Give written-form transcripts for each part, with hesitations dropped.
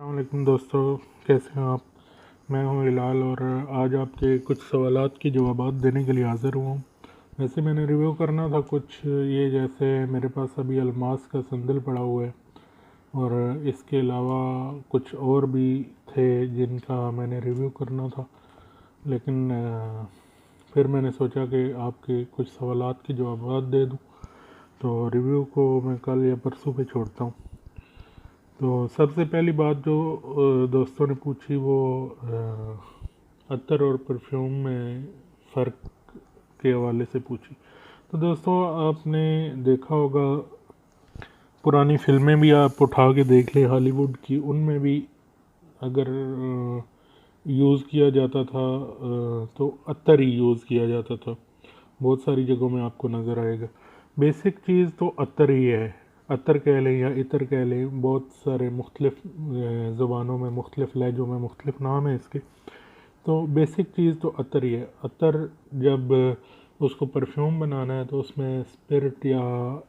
अस्सलामुअलैकुम दोस्तों, कैसे हैं आप। मैं हूं हिलाल और आज आपके कुछ सवालात की जवाबात देने के लिए हाज़िर हुआ हूं। वैसे मैंने रिव्यू करना था कुछ ये, जैसे मेरे पास अभी अल्मास का संदल पड़ा हुआ है और इसके अलावा कुछ और भी थे जिनका मैंने रिव्यू करना था, लेकिन फिर मैंने सोचा कि आपके कुछ सवालात के जवाबात दे दूं, तो रिव्यू को मैं कल या परसों पे छोड़ता हूँ। तो सबसे पहली बात जो दोस्तों ने पूछी वो अत्तर और परफ्यूम में फ़र्क के हवाले से पूछी। तो दोस्तों, आपने देखा होगा पुरानी फ़िल्में भी आप उठा के देख ले हॉलीवुड की, उनमें भी अगर यूज़ किया जाता था तो अत्तर ही यूज़ किया जाता था। बहुत सारी जगहों में आपको नज़र आएगा। बेसिक चीज़ तो अत्तर ही है। अत्तर कह लें या इतर कह लें, बहुत सारे मुख्तलिफ़ ज़ुबानों में, मुख्तलिफ़ लहजों में मुख्तलिफ़ नाम है इसके। तो बेसिक चीज़ तो अत्तर ही है। अत्तर जब उसको परफ्यूम बनाना है तो उसमें स्पिरिट या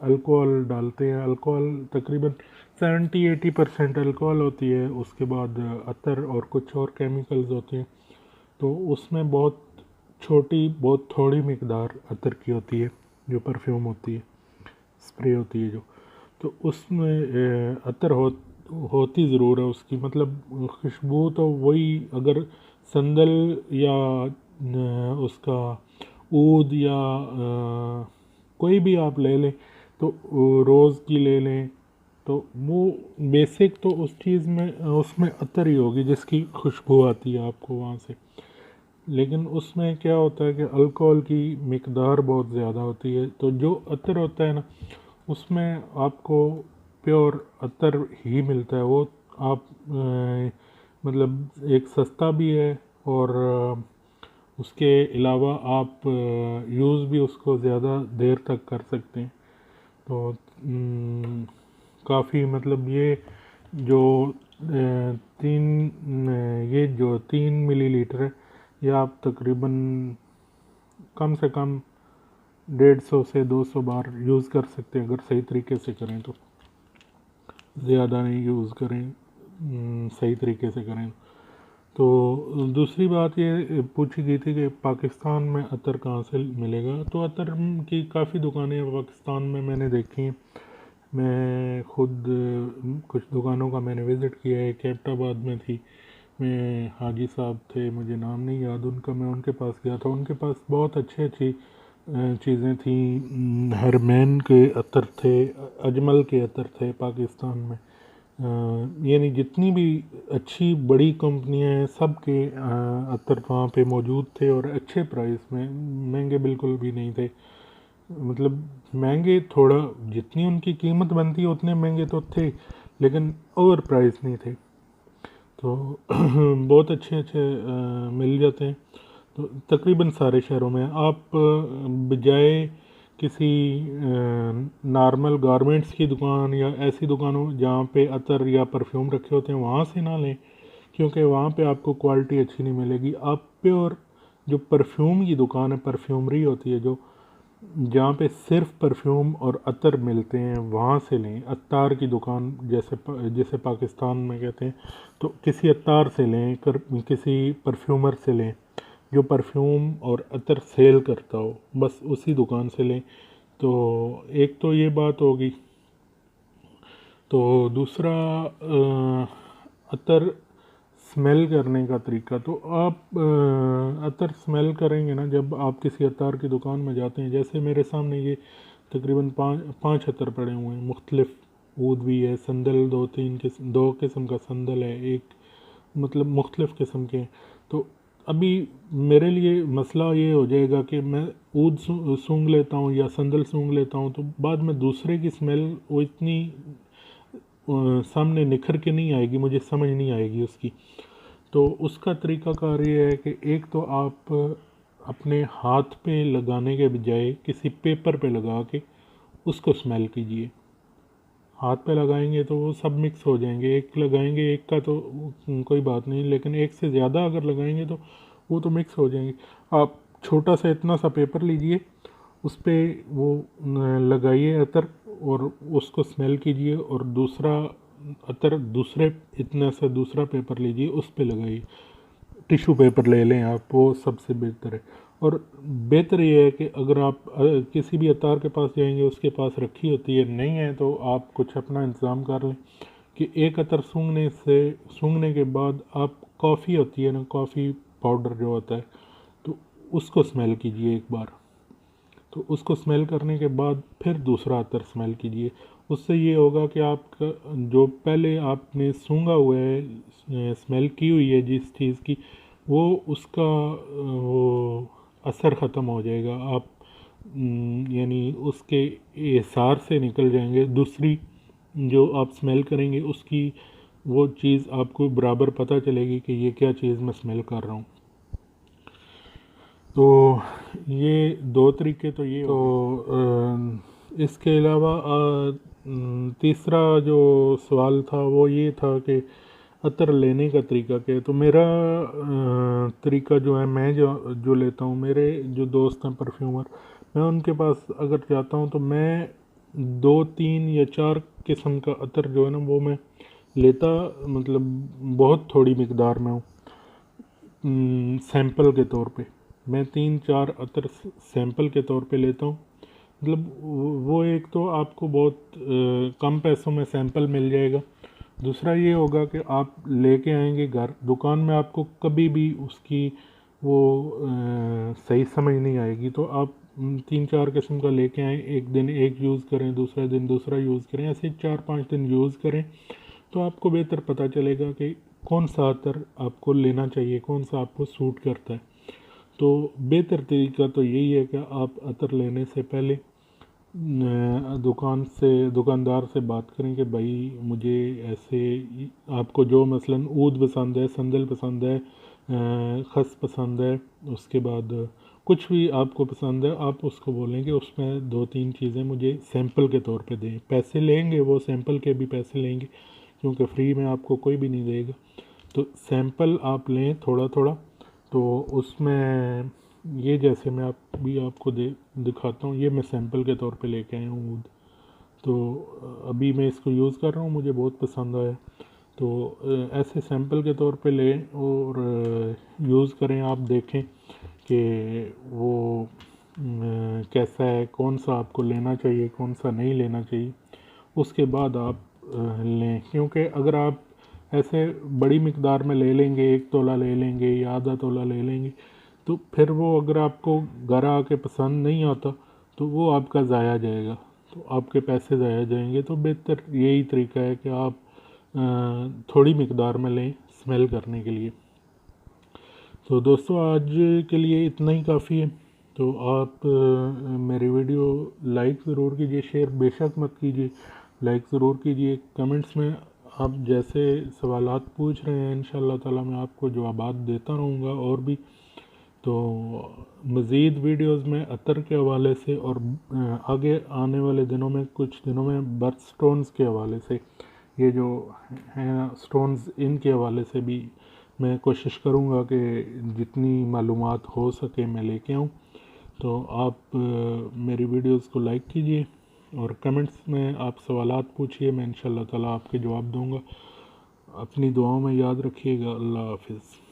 अल्कोहल डालते हैं। अल्कोहल तकरीबन 70-80% अल्कोहल होती है, उसके बाद अत्तर और कुछ और केमिकल्स होते हैं। तो उसमें बहुत छोटी, बहुत थोड़ी मिकदार अत्तर की होती है जो परफ्यूम होती है, स्प्रे होती है जो। तो उसमें अत्तर होती ज़रूर है उसकी, मतलब खुशबू तो वही। अगर संदल या उसका ऊद या कोई भी आप ले लें, तो रोज़ की ले लें, तो वो बेसिक तो उस चीज़ में उसमें अत्तर ही होगी जिसकी खुशबू आती है आपको वहाँ से। लेकिन उसमें क्या होता है कि अल्कोहल की मिकदार बहुत ज़्यादा होती है। तो जो अत्तर होता है ना, उसमें आपको प्योर अत्तर ही मिलता है। वो आप मतलब एक सस्ता भी है और उसके अलावा आप यूज़ भी उसको ज़्यादा देर तक कर सकते हैं। तो काफ़ी मतलब ये जो ये जो 3 मिलीलीटर है, ये आप तकरीबन कम से कम 150 से 200 बार यूज़ कर सकते हैं, अगर सही तरीके से करें तो। ज़्यादा नहीं यूज़ करें, सही तरीके से करें। तो दूसरी बात ये पूछी गई थी कि पाकिस्तान में अतर कहाँ से मिलेगा। तो अतर की काफ़ी दुकानें पाकिस्तान में मैंने देखी हैं। मैं खुद कुछ दुकानों का मैंने विज़िट किया है। कैबटाबाद में थी, मैं हाजी साहब थे, मुझे नाम नहीं याद उनका, मैं उनके पास गया था। उनके पास बहुत अच्छी चीज़ें थी। हरमैन के अतर थे, अजमल के अतर थे पाकिस्तान में। यानी जितनी भी अच्छी बड़ी कंपनियां हैं, सब के अतर वहाँ पे मौजूद थे और अच्छे प्राइस में, महंगे बिल्कुल भी नहीं थे। मतलब महंगे थोड़ा, जितनी उनकी कीमत बनती है उतने महंगे तो थे, लेकिन ओवर प्राइस नहीं थे। तो बहुत अच्छे मिल जाते हैं। तो तकरीबन सारे शहरों में आप बजाय किसी नॉर्मल गारमेंट्स की दुकान या ऐसी दुकानों जहाँ पे अतर या परफ्यूम रखे होते हैं, वहाँ से ना लें, क्योंकि वहाँ पे आपको क्वालिटी अच्छी नहीं मिलेगी। आप प्योर जो परफ्यूम की दुकान है, परफ्यूमरी होती है जो, जहाँ पे सिर्फ परफ्यूम और अतर मिलते हैं, वहाँ से लें। अत्तार की दुकान जैसे पाकिस्तान में कहते हैं, तो किसी अत्तार से लें, किसी परफ्यूमर से लें जो परफ्यूम और अतर सेल करता हो, बस उसी दुकान से लें। तो एक तो ये बात होगी। तो दूसरा अतर स्मेल करने का तरीका। तो आप अतर स्मेल करेंगे ना जब आप किसी अतार की दुकान में जाते हैं। जैसे मेरे सामने ये तकरीबन पाँच अतर पड़े हुए हैं, मुख्तलिफ ऊद भी है, संदल दो किस्म का संदल है, एक मतलब मुख्तलिफ किस्म के हैं। तो अभी मेरे लिए मसला ये हो जाएगा कि मैं ऊद सूंघ लेता हूँ या संदल सूंघ लेता हूँ, तो बाद में दूसरे की स्मेल वो इतनी सामने निखर के नहीं आएगी, मुझे समझ नहीं आएगी उसकी। तो उसका तरीक़ाकार ये है कि एक तो आप अपने हाथ पे लगाने के बजाय किसी पेपर पे लगा के उसको स्मेल कीजिए। हाथ पे लगाएंगे तो वो सब मिक्स हो जाएंगे। एक लगाएंगे एक का तो कोई बात नहीं, लेकिन एक से ज़्यादा अगर लगाएंगे तो वो तो मिक्स हो जाएंगे। आप छोटा सा इतना सा पेपर लीजिए, उस पर वो लगाइए अतर और उसको स्मेल कीजिए, और दूसरा अतर दूसरे इतने से दूसरा पेपर लीजिए, उस पे लगाइए। टिश्यू पेपर ले लें आप, वो सबसे बेहतर है। और बेहतर ये है कि अगर आप किसी भी अतार के पास जाएंगे, उसके पास रखी होती है, नहीं है तो आप कुछ अपना इंतज़ाम कर लें कि एक अतर सूंघने के बाद आप कॉफ़ी होती है ना, कॉफ़ी पाउडर जो होता है, तो उसको स्मेल कीजिए एक बार। तो उसको स्मेल करने के बाद फिर दूसरा अतर स्मेल कीजिए। उससे ये होगा कि आपका जो पहले आपने सूंघा हुआ है, स्मेल की हुई है जिस चीज़ की, वो उसका वो असर ख़त्म हो जाएगा। आप यानी उसके एसार से निकल जाएंगे। दूसरी जो आप स्मेल करेंगे उसकी वो चीज़ आपको बराबर पता चलेगी कि ये क्या चीज़ मैं स्मेल कर रहा हूँ। तो ये दो तरीके तो ये तो इसके अलावा तीसरा जो सवाल था वो ये था कि अतर लेने का तरीका क्या है। तो मेरा तरीका जो है, मैं जो लेता हूँ, मेरे जो दोस्त हैं परफ्यूमर, मैं उनके पास अगर जाता हूँ तो मैं 2 3 या 4 किस्म का अतर जो है ना वो मैं लेता, मतलब बहुत थोड़ी मकदार में हूँ। सैंपल के तौर पे मैं 3 4 अतर सैंपल के तौर पे लेता हूँ। मतलब वो एक तो आपको बहुत कम पैसों में सैंपल मिल जाएगा। दूसरा ये होगा कि आप लेके आएंगे घर, दुकान में आपको कभी भी उसकी वो सही समझ नहीं आएगी। तो आप 3 4 किस्म का लेके आएँ, एक दिन एक यूज़ करें, दूसरा दिन दूसरा यूज़ करें, ऐसे 4 5 दिन यूज़ करें, तो आपको बेहतर पता चलेगा कि कौन सा अतर आपको लेना चाहिए, कौन सा आपको सूट करता है। तो बेहतर तरीका तो यही है कि आप अतर लेने से पहले दुकानदार से बात करें कि भाई मुझे ऐसे, आपको जो मसलन ऊद पसंद है, संदल पसंद है, खस पसंद है, उसके बाद कुछ भी आपको पसंद है, आप उसको बोलें कि उसमें 2 3 चीज़ें मुझे सैंपल के तौर पे दें। पैसे लेंगे वो, सैंपल के भी पैसे लेंगे, क्योंकि फ्री में आपको कोई भी नहीं देगा। तो सैंपल आप लें थोड़ा थोड़ा। तो उसमें ये जैसे मैं अभी आपको दिखाता हूँ, ये मैं सैंपल के तौर पे लेके आया हूँ ऊद। तो अभी मैं इसको यूज़ कर रहा हूँ, मुझे बहुत पसंद आया। तो ऐसे सैंपल के तौर पे लें और यूज़ करें। आप देखें कि वो कैसा है, कौन सा आपको लेना चाहिए, कौन सा नहीं लेना चाहिए, उसके बाद आप लें। क्योंकि अगर आप ऐसे बड़ी मकदार में ले लेंगे, 1 तोला ले लेंगे या आधा तोला ले लेंगे, तो फिर वो अगर आपको घर आके पसंद नहीं आता तो वो आपका ज़ाया जाएगा, तो आपके पैसे ज़ाया जाएंगे। तो बेहतर यही तरीका है कि आप थोड़ी मकदार में लें स्मेल करने के लिए। तो दोस्तों आज के लिए इतना ही काफ़ी है। तो आप मेरी वीडियो लाइक ज़रूर कीजिए, शेयर बेशक मत कीजिए, लाइक ज़रूर कीजिए। कमेंट्स में आप जैसे सवालात पूछ रहे हैं इंशाअल्लाह ताला मैं आपको जवाबात देता रहूँगा। और भी तो मज़ीद वीडियोस में अतर के हवाले से और आगे आने वाले दिनों में, कुछ दिनों में बर्थ स्टोन्स के हवाले से, ये जो हैं स्टोन्स, इनके हवाले से भी मैं कोशिश करूँगा कि जितनी मालूमात हो सके मैं लेके आऊँ। तो आप मेरी वीडियोस को लाइक कीजिए और कमेंट्स में आप सवालात पूछिए, मैं इंशाअल्लाह ताला आपके जवाब दूँगा। अपनी दुआओं में याद रखिएगा। अल्लाह हाफ़िज़।